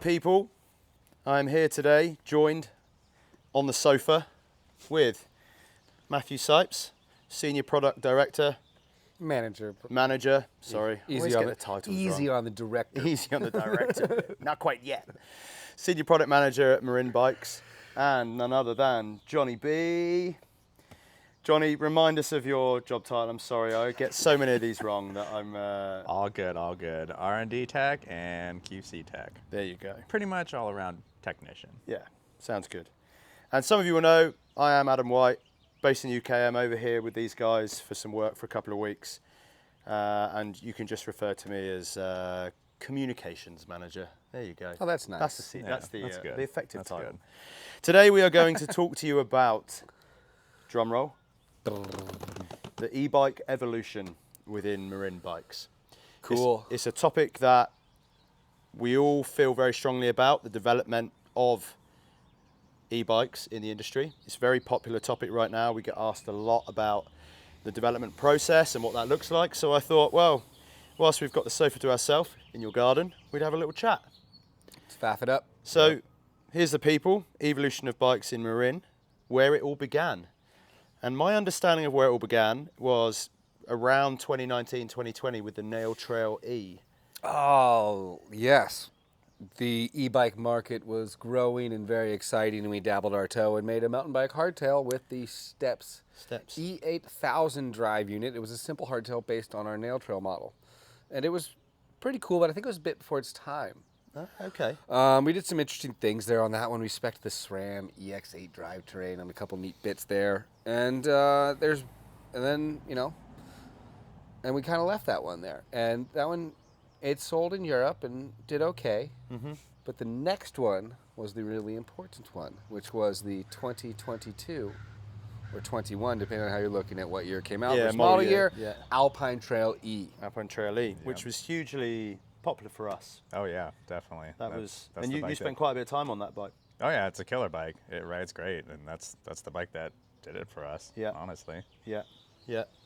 people. I'm here today, joined on the sofa with Matthew Sipes, Senior Product Director. Manager. Sorry. Easy on the titles Easy wrong. on the director. Easy on the director. Not quite yet. Senior Product Manager at Marin Bikes, and none other than Johnny B. Johnny, remind us of your job title. I'm sorry, I get so many of these wrong that I'm... All good. R&D tech and QC tech. There you go. Pretty much all around technician. Yeah, sounds good. And some of you will know, I am Adam White, based in the UK. I'm over here with these guys for some work for a couple of weeks. And you can just refer to me as Communications Manager. There you go. Oh, that's nice. That's the effective That's title. good. Today we are going to talk to you about, drum roll, the e-bike evolution within Marin Bikes. Cool. It's a topic that we all feel very strongly about, the development of e-bikes in the industry. It's a very popular topic right now. We get asked a lot about the development process and what that looks like. So I thought, well, whilst we've got the sofa to ourselves in your garden, we'd have a little chat. Let's faff it up. So here's the people, evolution of bikes in Marin, where it all began. And my understanding of where it all began was around 2019, 2020 with the Nail Trail E. Oh, yes. The e-bike market was growing and very exciting, and we dabbled our toe and made a mountain bike hardtail with the Steps E8000 drive unit. It was a simple hardtail based on our Nail Trail model. And it was pretty cool, but I think it was a bit before its time. Okay. We did some interesting things there on that one. We spec'd the SRAM EX8 drivetrain on a couple neat bits there. And then we kind of left that one there. And that one, it sold in Europe and did okay. Mm-hmm. But the next one was the really important one, which was the 2022 or 21, depending on how you're looking at what year it came out. Yeah, model year, yeah. Alpine Trail E. Alpine Trail E, which was hugely popular for us. Oh yeah, definitely. And you spent quite a bit of time on that bike. Oh yeah, it's a killer bike. It rides great, and that's the bike that did it for us. Yeah. Honestly. Yeah.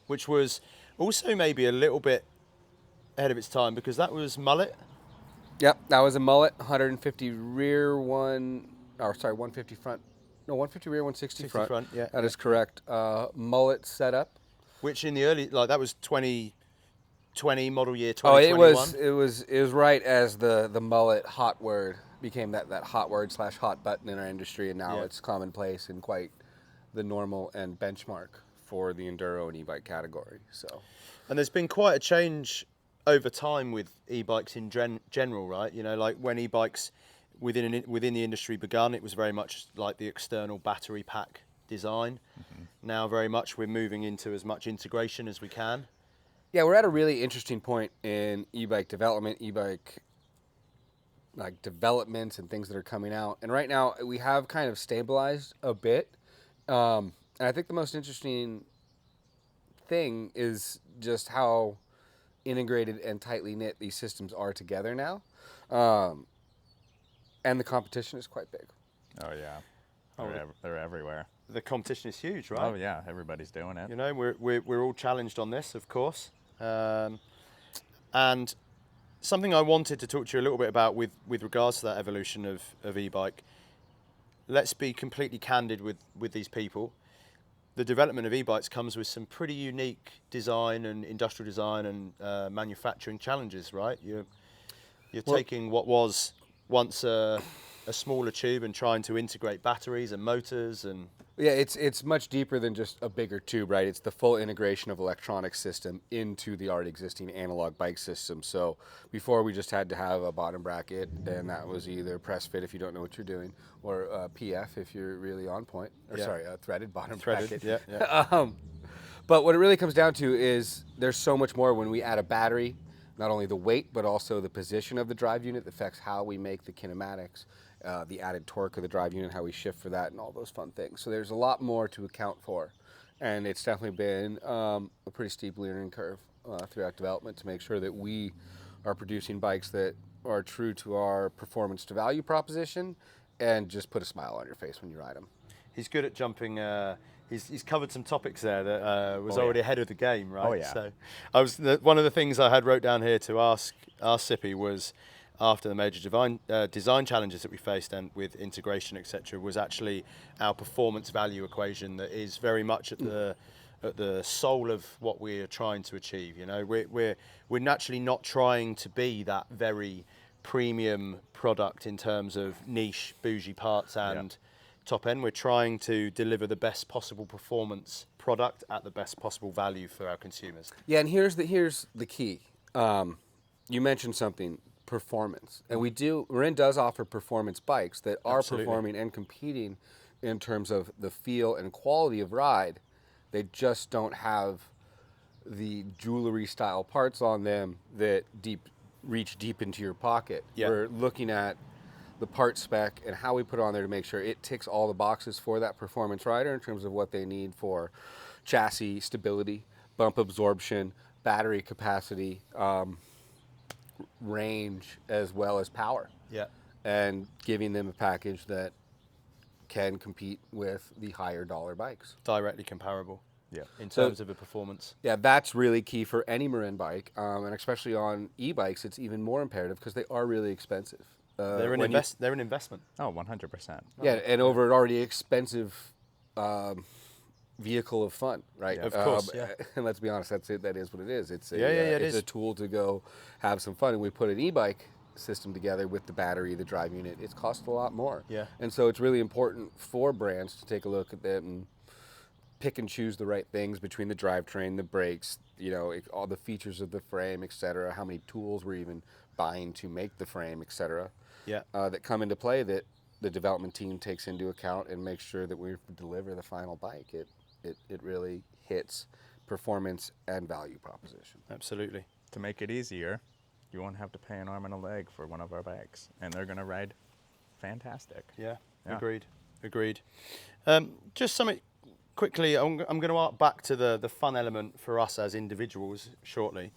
Which was also maybe a little bit ahead of its time because that was mullet. Yep, that was a mullet, 150 rear, 150 front. No, 150 rear, 160 front. Yeah, that is correct. Mullet setup. Which in the early, that was 2020 model year 2021. Oh, it was right as the mullet hot word became that hot word / hot button in our industry, and now it's commonplace and quite the normal and benchmark for the enduro and e-bike category. So, and there's been quite a change over time with e-bikes in general, right? Like when e-bikes within the industry begun, it was very much like the external battery pack design. Mm-hmm. Now very much we're moving into as much integration as we can. Yeah, we're at a really interesting point in e-bike development, developments and things that are coming out. And right now we have kind of stabilized a bit. And I think the most interesting thing is just how integrated and tightly knit these systems are together now. And the competition is quite big. Oh yeah. They're everywhere. The competition is huge, right? Oh yeah, everybody's doing it. We're all challenged on this, of course. And something I wanted to talk to you a little bit about with regards to that evolution of e-bike. Let's be completely candid with these people. The development of e-bikes comes with some pretty unique design and industrial design and manufacturing challenges, right? You're taking what was once a smaller tube and trying to integrate batteries and motors and... Yeah, it's much deeper than just a bigger tube, right? It's the full integration of electronic system into the already existing analog bike system. So before we just had to have a bottom bracket, and that was either press fit if you don't know what you're doing, or PF if you're really on point. Threaded bottom bracket. Yeah. But what it really comes down to is there's so much more when we add a battery, not only the weight, but also the position of the drive unit that affects how we make the kinematics. The added torque of the drive unit, how we shift for that, and all those fun things. So there's a lot more to account for, and it's definitely been a pretty steep learning curve throughout development to make sure that we are producing bikes that are true to our performance to value proposition and just put a smile on your face when you ride them. He's good at jumping. He's covered some topics there that was already ahead of the game, right? Oh yeah. So one of the things I had wrote down here to ask Sippy was, after the major design challenges that we faced and with integration, etc., was actually our performance value equation that is very much at the soul of what we're trying to achieve. You know, we're naturally not trying to be that very premium product in terms of niche, bougie parts and top end. We're trying to deliver the best possible performance product at the best possible value for our consumers. Yeah, and here's the key. You mentioned something, performance, and Marin does offer performance bikes that are performing and competing in terms of the feel and quality of ride. They just don't have the jewelry style parts on them that reach deep into your pocket. Yeah. We're looking at the part spec and how we put it on there to make sure it ticks all the boxes for that performance rider in terms of what they need for chassis stability, bump absorption, battery capacity, range, as well as power. Yeah. And giving them a package that can compete with the higher dollar bikes. Directly comparable. Yeah. In terms of a performance. Yeah, that's really key for any Marin bike, and especially on e-bikes, it's even more imperative because they are really expensive. They're an investment. Oh, 100%. Yeah, and over an already expensive vehicle of fun, right? Yeah. Of course, yeah. And let's be honest, that's it. That is what it is. It's a a tool to go have some fun, and we put an e-bike system together with the battery, the drive unit. It's cost a lot more. Yeah. And so it's really important for brands to take a look at that and pick and choose the right things between the drivetrain, the brakes, you know, all the features of the frame, etc. How many tools we're even buying to make the frame, etc. Yeah. That come into play that the development team takes into account and makes sure that we deliver the final bike. It really hits performance and value proposition. Absolutely. To make it easier, you won't have to pay an arm and a leg for one of our bikes, and they're going to ride fantastic. Yeah. Yeah. Agreed. Just something quickly, I'm going to arc back to the fun element for us as individuals shortly.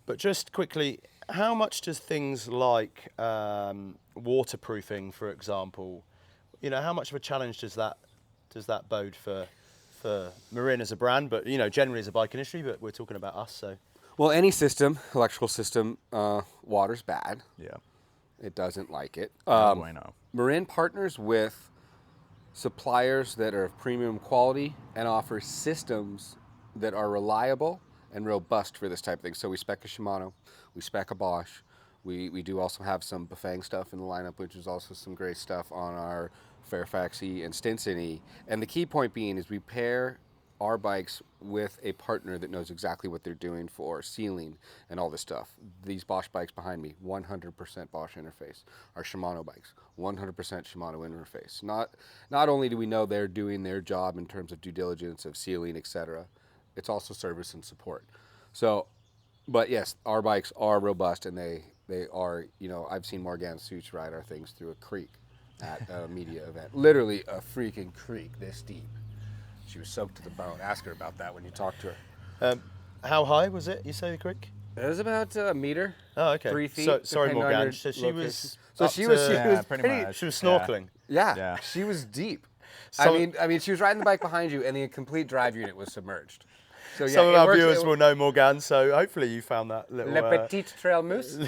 But just quickly, how much does things like waterproofing, for example, you know, how much of a challenge does that bode for Marin as a brand, but you know, generally as a bike industry, but we're talking about us, so. Well, any system, electrical system, water's bad. Yeah. It doesn't like it. No bueno. Marin partners with suppliers that are of premium quality and offer systems that are reliable and robust for this type of thing. So we spec a Shimano, we spec a Bosch. We do also have some Bafang stuff in the lineup, which is also some great stuff on our Fairfax E and Stinson E. And the key point being is we pair our bikes with a partner that knows exactly what they're doing for sealing and all this stuff. These Bosch bikes behind me, 100% Bosch interface. Our Shimano bikes, 100% Shimano interface. Not only do we know they're doing their job in terms of due diligence, of sealing, etc., it's also service and support. So, but yes, our bikes are robust, and they are, you know, I've seen Morgan Suits ride our things through a creek at a media event. Literally a freaking creek this deep. She was soaked to the bone. Ask her about that when you talk to her. How high was it, you say, the creek? It was about a meter. Oh, okay. 3 feet. So, sorry, depending on Morgan. your So she location. was. So she was pretty much. She was snorkeling. Yeah, she was deep. So- I mean, she was riding the bike behind you, and the complete drive unit was submerged. So yeah, Some of it our works- viewers will know Morgan, so hopefully you found that little. Le Petite Trail Mousse.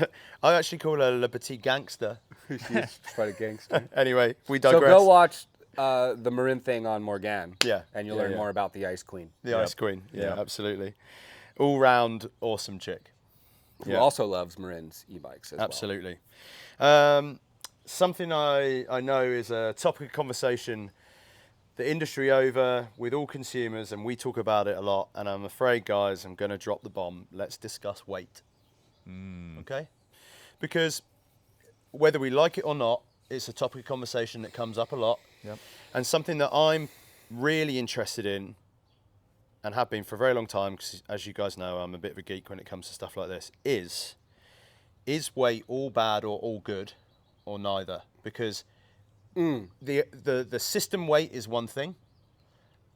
I actually call her Le Petit Gangster. She's quite a gangster. Anyway, we So digress. go watch the Marin thing on Morgan. Yeah, And you'll yeah, learn yeah. more about the Ice Queen. The Ice Queen. Yeah, Yep. absolutely. All round awesome chick. Who Yeah. also loves Marin's e-bikes as Absolutely. Something I know is a topic of conversation the industry over with all consumers, and we talk about it a lot, and I'm afraid, guys, I'm going to drop the bomb. Let's discuss weight. Okay? Because whether we like it or not, it's a topic of conversation that comes up a lot. Yep. And something that I'm really interested in, and have been for a very long time, because as you guys know, I'm a bit of a geek when it comes to stuff like this, is weight all bad or all good, or neither? Because the system weight is one thing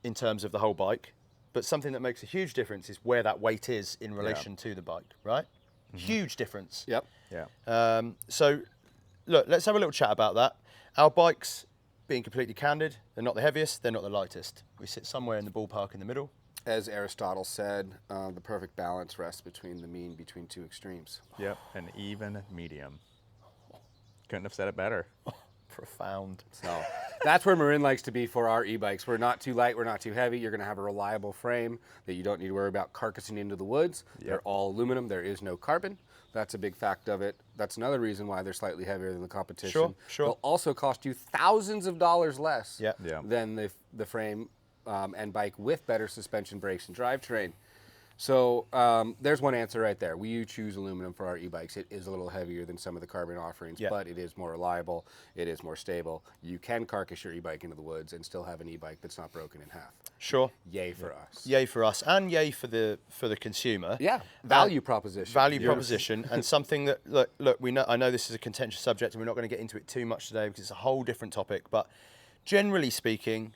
in terms of the whole bike, but something that makes a huge difference is where that weight is in relation to the bike, right? Huge difference. Yep. Yeah. So, look, let's have a little chat about that. Our bikes, being completely candid, they're not the heaviest, they're not the lightest. We sit somewhere in the ballpark in the middle. As Aristotle said, the perfect balance rests between the mean between two extremes. Yep. An even medium. Couldn't have said it better. Profound. So that's where Marin likes to be for our e-bikes. We're not too light, we're not too heavy. You're going to have a reliable frame that you don't need to worry about carcassing into the woods. They're all aluminum. There is no carbon. That's a big fact of it. That's another reason why they're slightly heavier than the competition. Sure, sure. They'll also cost you thousands of dollars less Yeah. Yeah. than the frame and bike with better suspension, brakes, and drivetrain. So there's one answer right there. We choose aluminum for our e-bikes. It is a little heavier than some of the carbon offerings, Yeah. but it is more reliable. It is more stable. You can carcass your e-bike into the woods and still have an e-bike that's not broken in half. Sure. Yay for us. Yay for us, and yay for the consumer. Yeah, value proposition. Value proposition, and something that look. We know. I know this is a contentious subject, and we're not going to get into it too much today because it's a whole different topic. But generally speaking,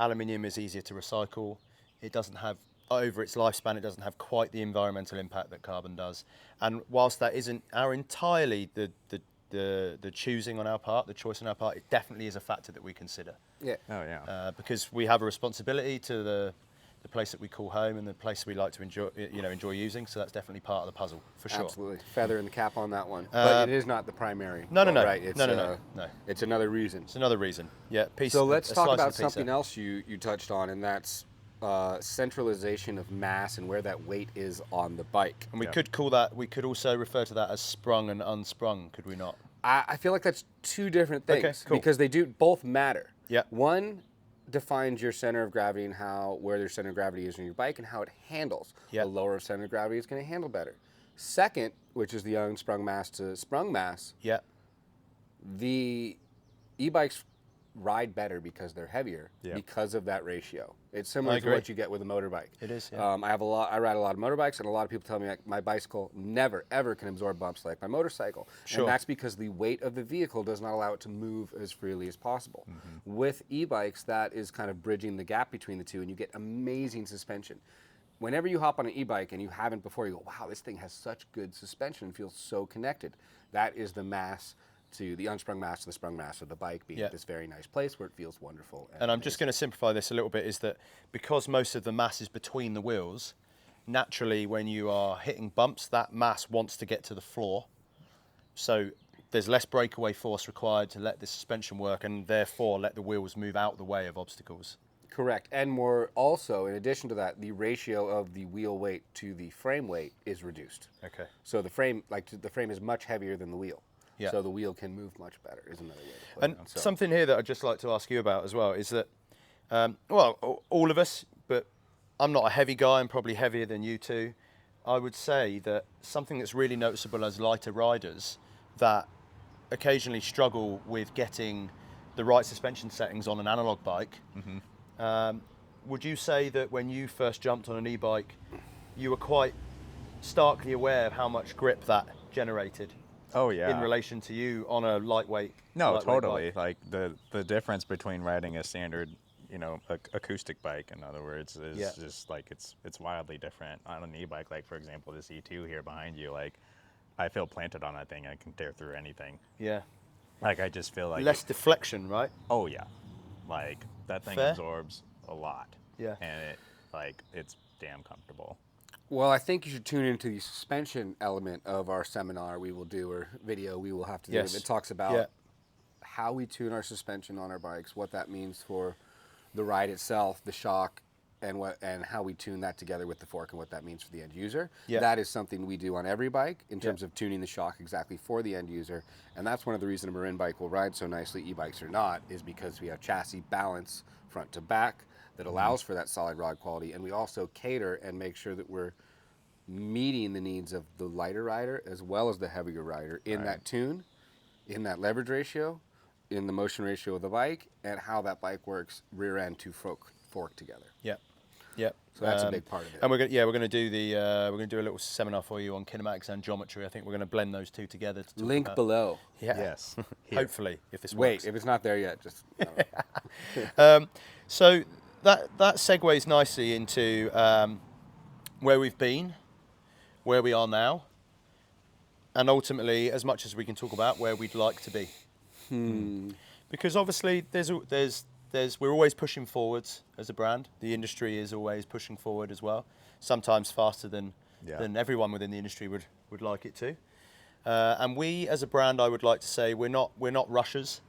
aluminium is easier to recycle. It doesn't have, over its lifespan, it doesn't have quite the environmental impact that carbon does. And whilst that isn't entirely the choosing on our part, the choice on our part, it definitely is a factor that we consider. Yeah. Oh yeah. Because we have a responsibility to the place that we call home and the place we like to enjoy using. So that's definitely part of the puzzle for sure. Absolutely. Feather in the cap on that one. But it is not the primary. No. Right? It's, No. It's another reason. It's another reason. Yeah. So let's talk about pizza. something else you touched on, and that's centralization of mass and where that weight is on the bike. And we could call that. We could also refer to that as sprung and unsprung. Could we not? I feel like that's two different things Okay, cool. because they do both matter. Yeah. One defines your center of gravity and where your center of gravity is on your bike and how it handles. Yeah. A lower center of gravity is going to handle better. Second, which is the unsprung mass to sprung mass, Yeah. the e-bikes ride better because they're heavier because of that ratio. It's similar to agree. what you get with a motorbike. It is, yeah. I ride a lot of motorbikes, and a lot of people tell me like, my bicycle never ever can absorb bumps like my motorcycle. Sure. And that's because the weight of the vehicle does not allow it to move as freely as possible. With e-bikes, that is kind of bridging the gap between the two, and you get amazing suspension. Whenever you hop on an e-bike and you haven't before, you go, wow, this thing has such good suspension, it feels so connected. That is the mass to the unsprung mass to the sprung mass of the bike being at this very nice place where it feels wonderful. And I'm just going to simplify this a little bit, is that because most of the mass is between the wheels, naturally when you are hitting bumps, that mass wants to get to the floor. So there's less breakaway force required to let the suspension work and therefore let the wheels move out the way of obstacles. Correct. And more also, in addition to that, the ratio of the wheel weight to the frame weight is reduced. Okay. So the frame is much heavier than the wheel. Yeah. So the wheel can move much better, is another way to put And it. So, something here that I'd just like to ask you about as well is that, all of us, but I'm not a heavy guy, I'm probably heavier than you two. I would say that something that's really noticeable as lighter riders that occasionally struggle with getting the right suspension settings on an analog bike. Would you say that when you first jumped on an e-bike, you were quite starkly aware of how much grip that generated? Oh yeah. In relation to you on a lightweight. No, lightweight totally. bike? Like the difference between riding a standard, acoustic bike, in other words, is just like it's wildly different. On an e-bike, like for example, this E2 here behind you, like I feel planted on that thing. I can tear through anything. Yeah. Like I just feel like Less deflection, right? Oh yeah. Like that thing Fair. absorbs a lot. Yeah. And it's damn comfortable. well, I think you should tune into the suspension element of our seminar we will do, or video we will have to do. Yes. It talks about Yeah. how we tune our suspension on our bikes, what that means for the ride itself, the shock, and how we tune that together with the fork and what that means for the end user. Yeah. That is something we do on every bike in terms of tuning the shock exactly for the end user. And that's one of the reasons a Marin bike will ride so nicely, e-bikes are not, is because we have chassis balance front to back that allows for that solid rod quality. And we also cater and make sure that we're meeting the needs of the lighter rider as well as the heavier rider in that tune, in that leverage ratio, in the motion ratio of the bike, and how that bike works rear end to fork together. Yeah. Yeah. So that's a big part of it. And we're going to do a little seminar for you on kinematics and geometry. I think we're going to blend those two together. To talk Link about, below. Yeah. Yes. Hopefully, if this Wait, works. if it's not there yet, just So that segues nicely into where we've been, where we are now, and ultimately, as much as we can talk about, where we'd like to be. Because obviously, we're always pushing forwards as a brand. The industry is always pushing forward as well, sometimes faster than everyone within the industry would like it to. And we, as a brand, I would like to say, we're not rushers.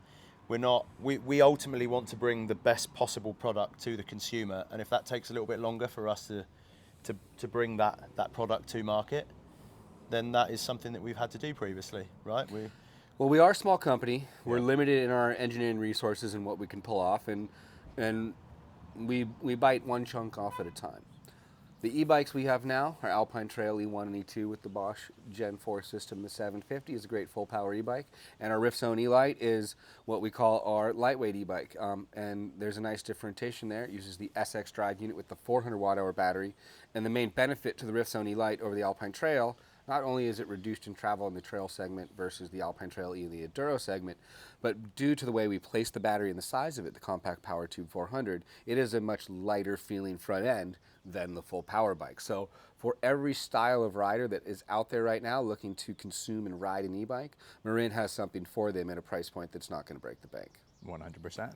We ultimately want to bring the best possible product to the consumer, and if that takes a little bit longer for us to bring that product to market, then that is something that we've had to do previously, right? Well, we are a small company. We're limited in our engineering resources and what we can pull off, and we bite one chunk off at a time. The e-bikes we have now are Alpine Trail E1 and E2 with the Bosch Gen 4 system. The 750 is a great full power e-bike, and our Riftzone E-Lite is what we call our lightweight e-bike. And there's a nice differentiation there. It uses the SX drive unit with the 400 watt-hour battery, and the main benefit to the Riftzone E-Lite over the Alpine Trail, not only is it reduced in travel in the trail segment versus the Alpine Trail E and the Enduro segment, but due to the way we place the battery and the size of it, the compact power tube 400, it is a much lighter feeling front end than the full power bike. So for every style of rider that is out there right now looking to consume and ride an e-bike, Marin has something for them at a price point that's not going to break the bank. 100%.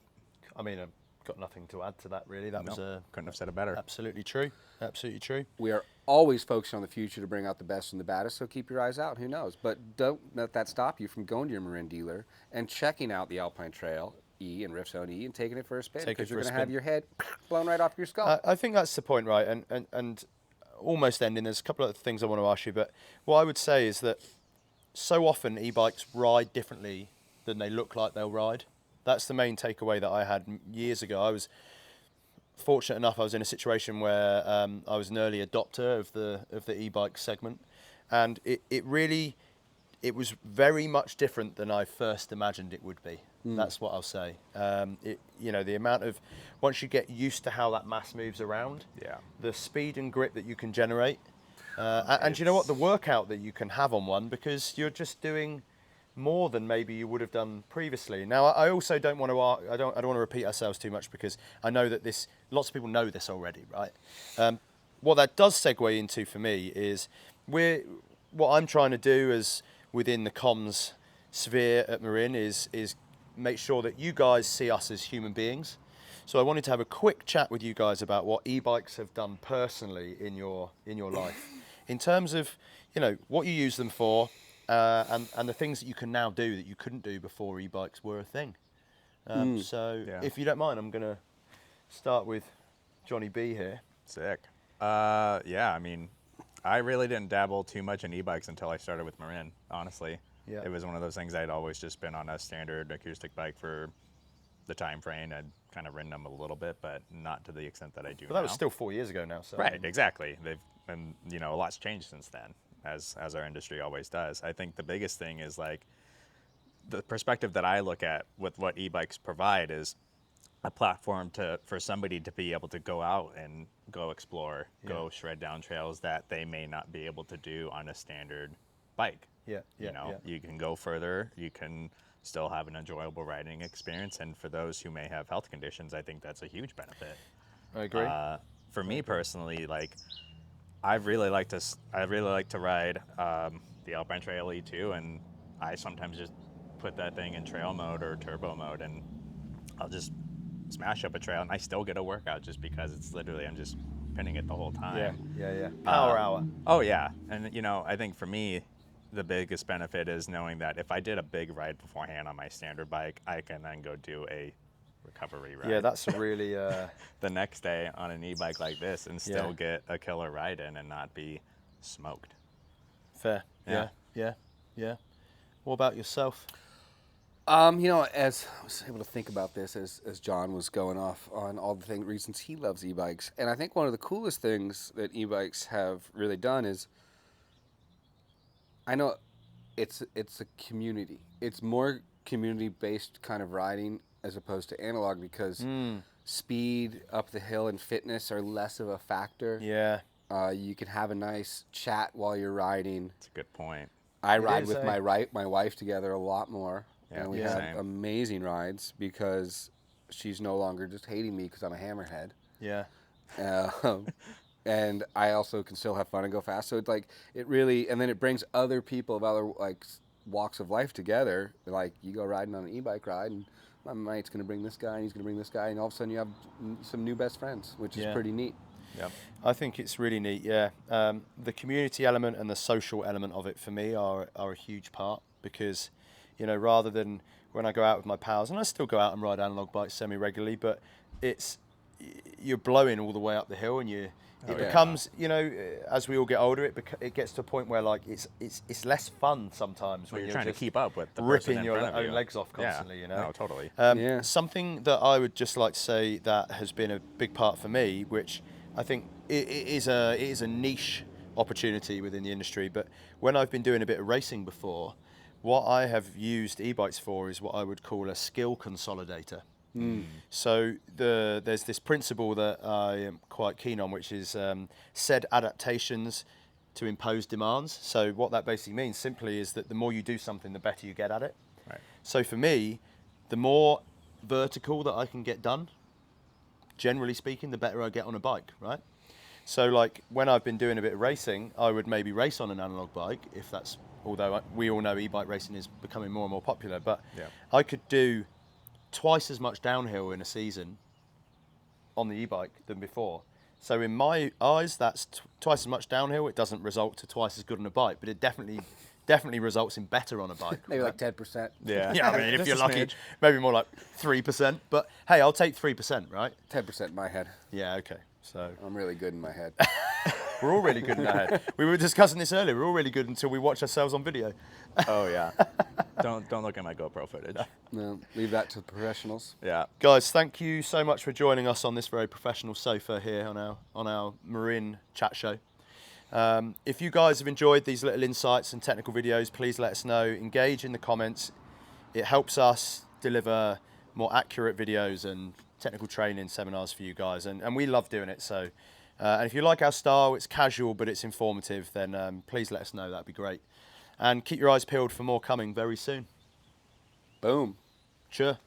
I mean, I've got nothing to add to that, really. Couldn't have said it better. Absolutely true. Absolutely true. We are always focused on the future to bring out the best and the baddest, so keep your eyes out. Who knows? But don't let that stop you from going to your Marin dealer and checking out the Alpine Trail E and Riftzone E and taking it for a spin, because you're going to have your head blown right off your skull. I think that's the point, right? And almost ending, there's a couple of things I want to ask you, but what I would say is that so often e-bikes ride differently than they look like they'll ride. That's the main takeaway that I had years ago. I was fortunate enough, I was in a situation where I was an early adopter of the e-bike segment, and it was very much different than I first imagined it would be. That's what I'll say. The amount of, once you get used to how that mass moves around, the speed and grip that you can generate, and you know what, the workout that you can have on one, because you're just doing more than maybe you would have done previously. Now, I also don't want to I don't want to repeat ourselves too much, because I know that lots of people know this already, right? What that does segue into for me is what I'm trying to do as within the comms sphere at Marin is make sure that you guys see us as human beings. So I wanted to have a quick chat with you guys about what e-bikes have done personally in your life, in terms of what you use them for, and the things that you can now do that you couldn't do before e-bikes were a thing. If you don't mind, I'm going to start with Johnny B here. Sick. I mean, I really didn't dabble too much in e-bikes until I started with Marin, honestly. Yeah. It was one of those things I'd always just been on a standard acoustic bike for the time frame. I'd kind of ridden them a little bit, but not to the extent that I do now. But that was still 4 years ago now. So. Right, exactly. And a lot's changed since then, as our industry always does. I think the biggest thing is like the perspective that I look at with what e-bikes provide is a platform for somebody to be able to go out and go explore, go shred down trails that they may not be able to do on a standard bike. You can go further, you can still have an enjoyable riding experience, and for those who may have health conditions, I think that's a huge benefit. I agree. For me personally, like I really like to ride the Alpine Trail E2, and I sometimes just put that thing in trail mode or turbo mode, and I'll just smash up a trail, and I still get a workout just because it's literally I'm just pinning it the whole time. Yeah. Power hour. Oh yeah, and I think for me, the biggest benefit is knowing that if I did a big ride beforehand on my standard bike, I can then go do a recovery ride. Yeah, that's a really the next day on an e-bike like this and still get a killer ride in and not be smoked. Fair. Yeah. What about yourself? As I was able to think about this as John was going off on all the reasons he loves e-bikes, and I think one of the coolest things that e-bikes have really done is, I know it's a community. It's more community-based kind of riding as opposed to analog, because speed up the hill and fitness are less of a factor. Yeah. You can have a nice chat while you're riding. That's a good point. I ride with my wife together a lot more. Yeah, and we have amazing rides because she's no longer just hating me because I'm a hammerhead. Yeah. And I also can still have fun and go fast. So it's like, it really, and then it brings other people of other walks of life together. Like, you go riding on an e-bike ride, and my mate's going to bring this guy, and he's going to bring this guy, and all of a sudden you have some new best friends, which is pretty neat. Yep. I think it's really neat, yeah. The community element and the social element of it for me are a huge part because, you know, rather than when I go out with my pals, and I still go out and ride analog bikes semi-regularly, but you're blowing all the way up the hill and it becomes, you know, as we all get older, it gets to a point where like it's less fun sometimes when you're you're trying to just keep up with the ripping person in your front of own you. legs off constantly, you know. No, totally. Something that I would just like to say that has been a big part for me, which I think it is a niche opportunity within the industry, but when I've been doing a bit of racing before, what I have used e-bikes for is what I would call a skill consolidator. So there's this principle that I am quite keen on, which is said adaptations to impose demands. So what that basically means simply is that the more you do something, the better you get at it. Right. So for me, the more vertical that I can get done, generally speaking, the better I get on a bike, right? So like when I've been doing a bit of racing, I would maybe race on an analog bike if that's, although we all know e-bike racing is becoming more and more popular, but I could do twice as much downhill in a season on the e-bike than before. So in my eyes, that's twice as much downhill. It doesn't result to twice as good on a bike, but it definitely results in better on a bike. Maybe like 10%. Yeah. Yeah, I mean, if Just you're a lucky, smidge. maybe more like 3%. But hey, I'll take 3%, right? 10% in my head. Yeah, okay. So I'm really good in my head. we're all really good in our head. We were discussing this earlier. We're all really good until we watch ourselves on video. Oh yeah. Don't look at my GoPro footage. No, leave that to the professionals. Yeah. Guys, thank you so much for joining us on this very professional sofa here on our Marin chat show. If you guys have enjoyed these little insights and technical videos, please let us know. Engage in the comments. It helps us deliver more accurate videos and technical training seminars for you guys, and we love doing it. So, and if you like our style, it's casual but it's informative, then please let us know. That'd be great. And keep your eyes peeled for more coming very soon. Boom. Sure.